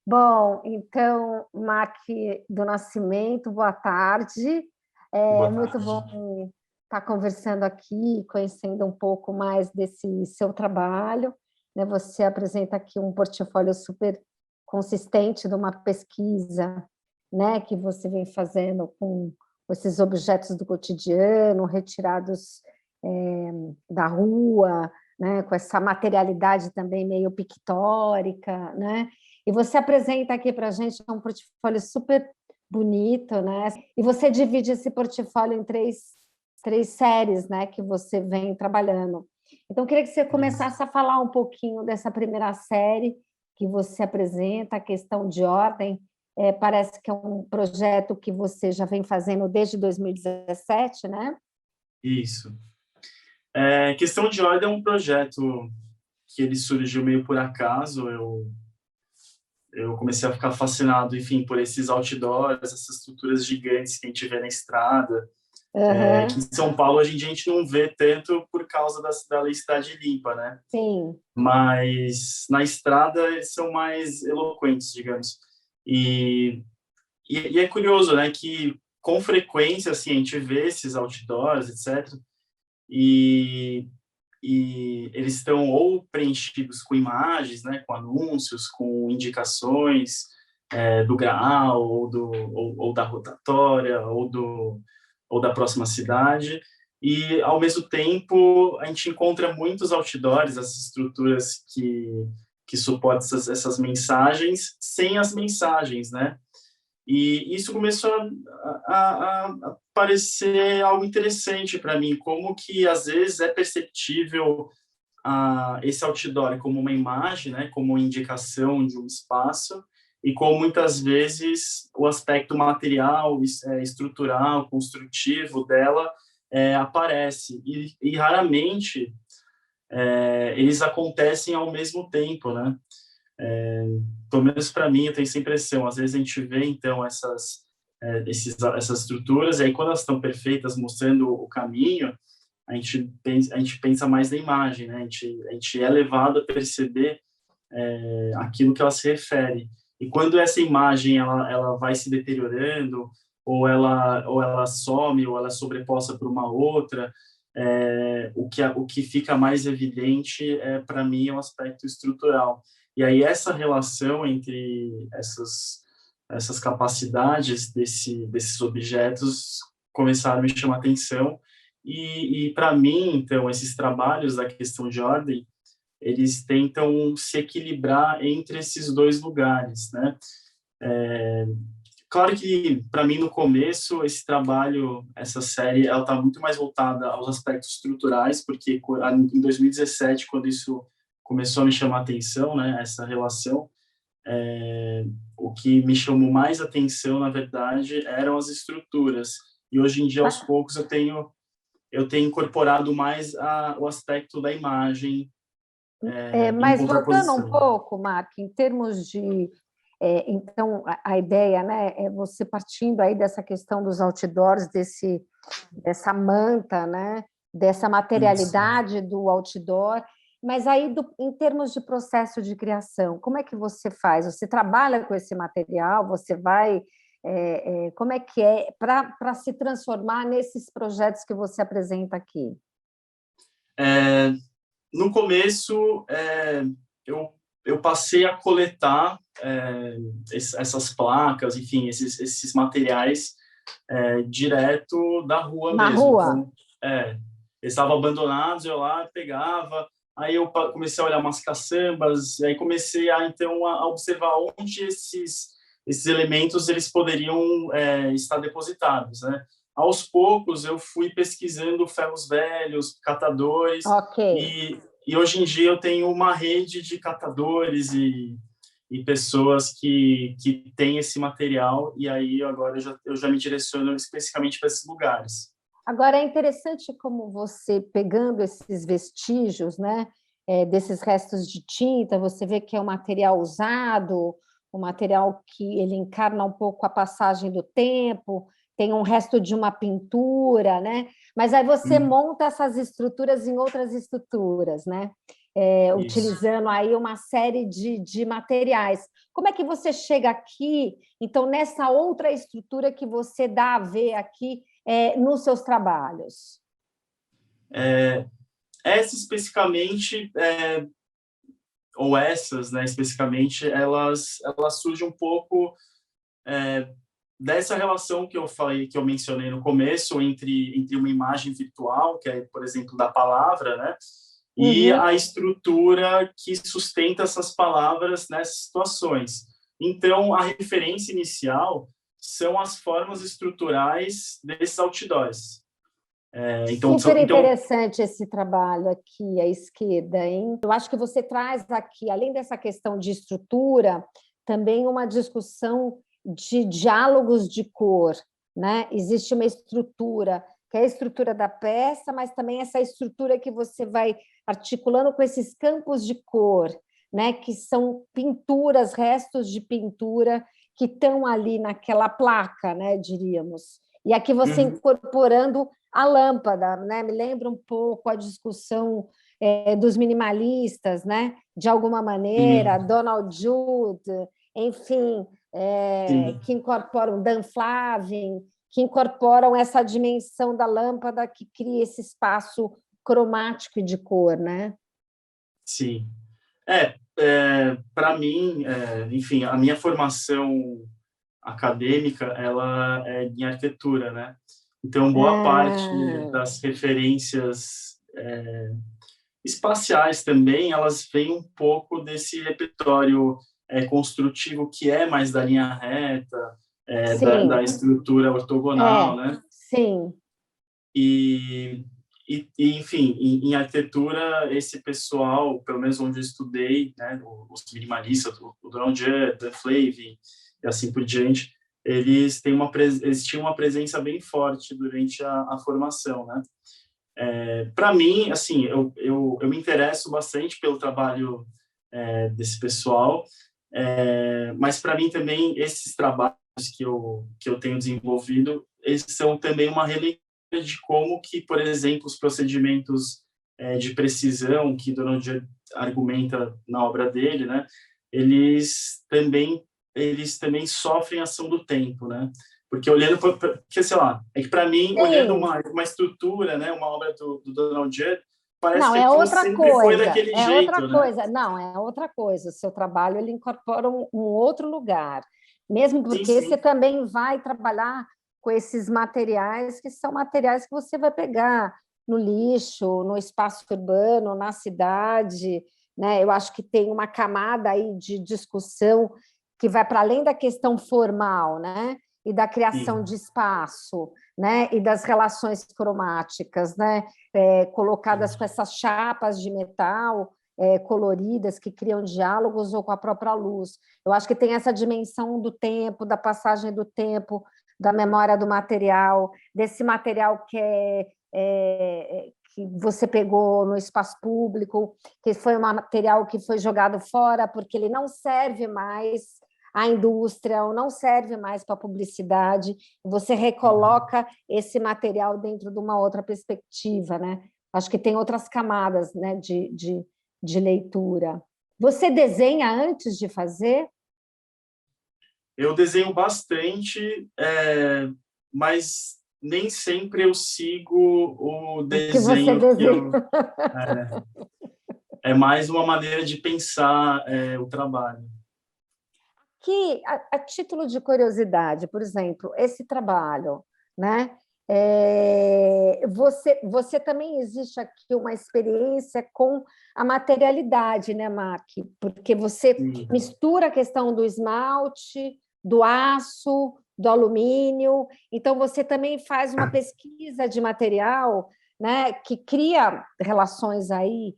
Bom, então, Mac do Nascimento, boa tarde. É Boa muito tarde. bom estar conversando aqui, conhecendo um pouco mais desse seu trabalho, né? Você apresenta aqui um portfólio super consistente de uma pesquisa, né, que você vem fazendo com esses objetos do cotidiano, retirados da rua, né, com essa materialidade também meio pictórica, né? E você apresenta aqui para a gente um portfólio super bonito, né? E você divide esse portfólio em três séries, né, que você vem trabalhando. Então, eu queria que você Isso. começasse a falar um pouquinho dessa primeira série que você apresenta, a questão de ordem. Parece que é um projeto que você já vem fazendo desde 2017, né? Isso. Questão de ordem é um projeto que ele surgiu meio por acaso. Eu comecei a ficar fascinado, enfim, por esses outdoors, essas estruturas gigantes que a gente vê na estrada. Que em Uhum, São Paulo hoje em dia a gente não vê tanto por causa da lei Cidade Limpa, né? sim. Mas na estrada eles são mais eloquentes, digamos. E, e é curioso, né, que com frequência assim, a gente vê esses outdoors, etc. E, e eles estão ou preenchidos com imagens, né, com anúncios, com indicações do Graal, ou da rotatória, ou da próxima cidade, e, ao mesmo tempo, a gente encontra muitos outdoors, essas estruturas que suportam essas mensagens, sem as mensagens, né? E isso começou a parecer algo interessante para mim, como que às vezes é perceptível esse outdoor como uma imagem, né, como uma indicação de um espaço, e como muitas vezes o aspecto material, estrutural, construtivo dela aparece, e raramente eles acontecem ao mesmo tempo, né? Pelo menos para mim, eu tenho essa impressão. Às vezes a gente vê, então, essas estruturas, e aí quando elas estão perfeitas, mostrando o caminho, a gente pensa mais na imagem, né? A gente é levado a perceber aquilo que ela se refere. E quando essa imagem ela vai se deteriorando, ou ela some, ou ela é sobreposta por uma outra, o que fica mais evidente para mim é o aspecto estrutural. E aí essa relação entre essas capacidades desses objetos começaram a me chamar atenção. E para mim, então, esses trabalhos da questão de ordem, eles tentam se equilibrar entre esses dois lugares, né? Claro que, para mim, no começo, esse trabalho, essa série, ela está muito mais voltada aos aspectos estruturais, porque em 2017, quando isso começou a me chamar a atenção, né, essa relação, o que me chamou mais atenção, na verdade, eram as estruturas. E hoje em dia, aos poucos, eu tenho incorporado mais o aspecto da imagem em Mas voltando um contraposição. pouco, Mark, em termos de. Então, a ideia, né, é você partindo aí dessa questão dos outdoors, dessa manta, né, dessa Isso. materialidade do outdoor, mas aí, em termos de processo de criação, como é que você faz? Você trabalha com esse material? Você vai. Como é que é para se transformar nesses projetos que você apresenta aqui? É, no começo, eu, eu passei a coletar essas placas, enfim, esses materiais direto da rua Na mesmo. rua? Então, eles estavam abandonados, eu lá pegava, aí eu comecei a olhar umas caçambas, aí comecei então a observar onde esses elementos eles poderiam estar depositados, né? Aos poucos eu fui pesquisando ferros velhos, catadores, Ok. e hoje em dia eu tenho uma rede de catadores e pessoas que têm esse material, e aí agora eu já me direciono especificamente para esses lugares. Agora, é interessante como você, pegando esses vestígios, né, desses restos de tinta, você vê que é um material usado, um material que ele encarna um pouco a passagem do tempo, tem um resto de uma pintura, né? Mas aí você Hum, monta essas estruturas em outras estruturas, né? Isso. utilizando aí uma série de materiais. Como é que você chega aqui, então, nessa outra estrutura que você dá a ver aqui nos seus trabalhos? Essa especificamente, ou essas, né, especificamente, elas surgem um pouco dessa relação que eu falei, que eu mencionei no começo, entre uma imagem virtual, que é, por exemplo, da palavra, né, e Uhum. a estrutura que sustenta essas palavras nessas situações. Então, a referência inicial são as formas estruturais desses outdoors. Super Então, interessante esse trabalho aqui à esquerda, hein? Eu acho que você traz aqui, além dessa questão de estrutura, também uma discussão de diálogos de cor, né? Existe uma estrutura, que é a estrutura da peça, mas também essa estrutura que você vai articulando com esses campos de cor, né? Que são pinturas, restos de pintura que estão ali naquela placa, né? Diríamos. E aqui você uhum, incorporando a lâmpada, né? Me lembra um pouco a discussão dos minimalistas, né? De alguma maneira, sim, Donald Judd, enfim, sim. que incorporam Dan Flavin, que incorporam essa dimensão da lâmpada que cria esse espaço cromático e de cor, né? Sim. Para mim, enfim, a minha formação acadêmica, ela é em arquitetura, né? Então, boa parte Ah, das referências espaciais também, elas vêm um pouco desse repertório construtivo que é mais da linha reta, da sim, estrutura ortogonal, é, né? sim. E, enfim, em arquitetura, esse pessoal, pelo menos onde eu estudei, né, os minimalistas, o Donald Judd, Dan Flavin e assim por diante, eles tinham uma presença bem forte durante a formação, né? Para mim, assim, eu me interesso bastante pelo trabalho desse pessoal, mas para mim também esses trabalhos que eu tenho desenvolvido, eles são também uma releitura de como que, por exemplo, os procedimentos de precisão que Donald Judd argumenta na obra dele, né, eles também eles também sofrem a ação do tempo, né? Porque olhando porque sei lá, é que para mim, olhando Sim, uma estrutura, né, uma obra do Donald Judd, parece não, que é aquilo outra sempre foi coisa, daquele é outra jeito, né? coisa. Não, é outra coisa. O seu trabalho ele incorpora um outro lugar, mesmo Sim, porque você sim. também vai trabalhar com esses materiais que são materiais que você vai pegar no lixo, no espaço urbano, na cidade, né? Eu acho que tem uma camada aí de discussão que vai para além da questão formal, né? E da criação Sim, de espaço, né? E das relações cromáticas, né? Colocadas com essas chapas de metal coloridas que criam diálogos ou com a própria luz. Eu acho que tem essa dimensão do tempo, da passagem do tempo, da memória do material, desse material que você pegou no espaço público, que foi um material que foi jogado fora porque ele não serve mais à indústria ou não serve mais para a publicidade, você uhum. recoloca esse material dentro de uma outra perspectiva, né? Acho que tem outras camadas, né, de leitura. Você desenha antes de fazer? Eu desenho bastante, mas nem sempre eu sigo o O que você desenho que desenha? eu. É mais uma maneira de pensar o trabalho. Que, a título de curiosidade, por exemplo, esse trabalho, né? Você também existe aqui uma experiência com a materialidade, né, Mac? Porque você Sim, mistura a questão do esmalte, do aço, do alumínio, então você também faz uma pesquisa de material, né, que cria relações aí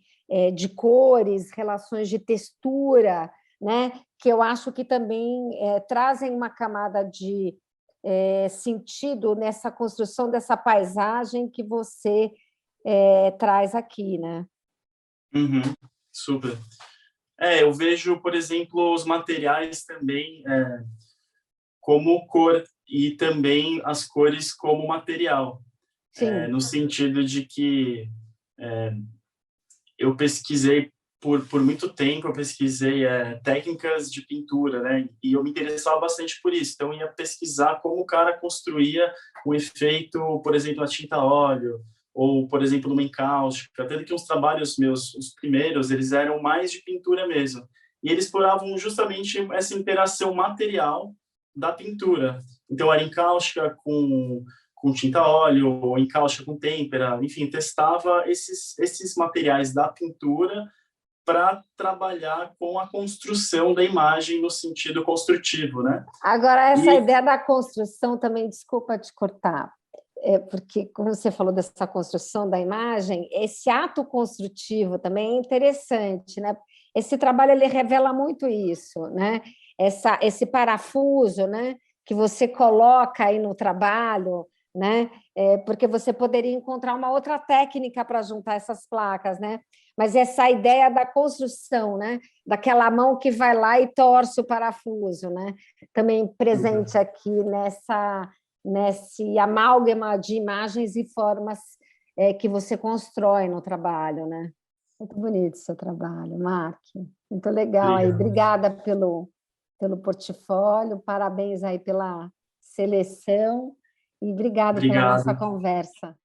de cores, relações de textura, né? Que eu acho que também trazem uma camada de sentido nessa construção dessa paisagem que você traz aqui, né? uhum, super. Eu vejo, por exemplo, os materiais também como cor e também as cores como material, Sim, no sentido de que eu pesquisei, por muito tempo eu pesquisei técnicas de pintura, né? E eu me interessava bastante por isso. Então, eu ia pesquisar como o cara construía o efeito, por exemplo, na tinta a óleo, ou, por exemplo, numa encáustica. Tanto que os trabalhos meus, os primeiros, eles eram mais de pintura mesmo. E eles exploravam justamente essa interação material da pintura. Então, era encáustica com tinta a óleo, ou encáustica com têmpera, enfim, testava esses materiais da pintura para trabalhar com a construção da imagem no sentido construtivo, né? Agora, essa E ideia da construção também, desculpa te cortar, porque, como você falou dessa construção da imagem, esse ato construtivo também é interessante, né? Esse trabalho ele revela muito isso, né? Esse parafuso, né? Que você coloca aí no trabalho, né? Porque você poderia encontrar uma outra técnica para juntar essas placas, né? Mas essa ideia da construção, né? Daquela mão que vai lá e torce o parafuso, né? Também presente aqui nesse amálgama de imagens e formas que você constrói no trabalho, né? Muito bonito o seu trabalho, Mark. Muito legal aí. obrigado. Obrigada pelo portfólio, parabéns aí pela seleção e obrigado pela nossa Obrigado. conversa.